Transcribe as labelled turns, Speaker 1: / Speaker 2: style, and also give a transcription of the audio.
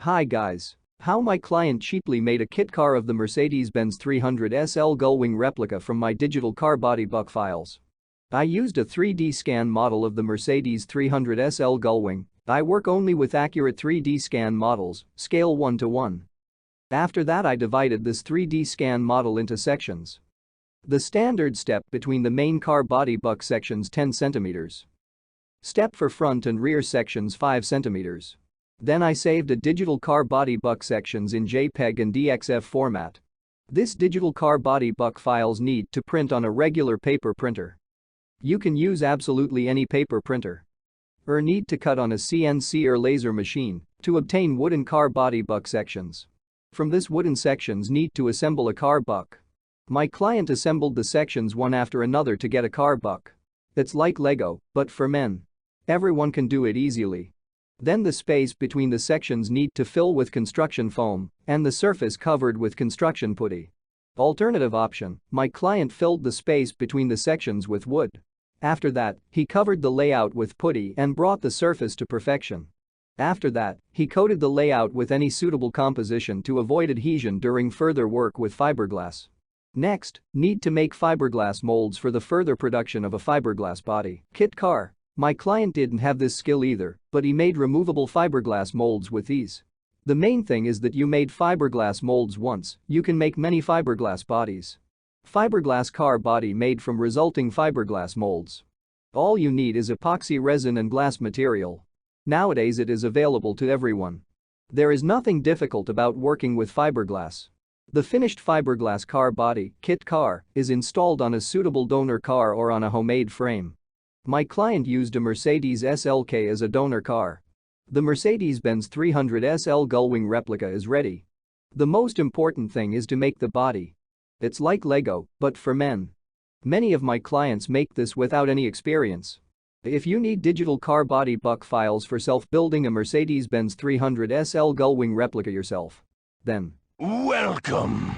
Speaker 1: Hi guys. How my client cheaply made a kit car of the Mercedes-Benz 300 SL Gullwing replica from my digital car body buck files. I used a 3D scan model of the Mercedes 300 SL Gullwing. I work only with accurate 3D scan models, scale 1:1. After that I divided this 3D scan model into sections. The standard step between the main car body buck sections 10 cm. Step for front and rear sections 5 cm. Then I saved a digital car body buck sections in JPEG and DXF format. This digital car body buck files need to print on a regular paper printer. You can use absolutely any paper printer. Or need to cut on a CNC or laser machine to obtain wooden car body buck sections. From this wooden sections need to assemble a car buck. My client assembled the sections one after another to get a car buck. It's like Lego, but for men. Everyone can do it easily. Then the space between the sections need to fill with construction foam and the surface covered with construction putty. Alternative option, my client filled the space between the sections with wood. After that, he covered the layout with putty and brought the surface to perfection. After that, he coated the layout with any suitable composition to avoid adhesion during further work with fiberglass. Next, need to make fiberglass molds for the further production of a fiberglass body kit car. My client didn't have this skill either, but he made removable fiberglass molds with ease. The main thing is that you made fiberglass molds once, you can make many fiberglass bodies. Fiberglass car body made from resulting fiberglass molds. All you need is epoxy resin and glass material. Nowadays it is available to everyone. There is nothing difficult about working with fiberglass. The finished fiberglass car body kit car is installed on a suitable donor car or on a homemade frame. My client used a Mercedes SLK as a donor car. The Mercedes-Benz 300 SL Gullwing replica is ready. The most important thing is to make the body. It's like Lego, but for men. Many of my clients make this without any experience. If you need digital car body buck files for self-building a Mercedes-Benz 300 SL Gullwing replica yourself, then
Speaker 2: Welcome.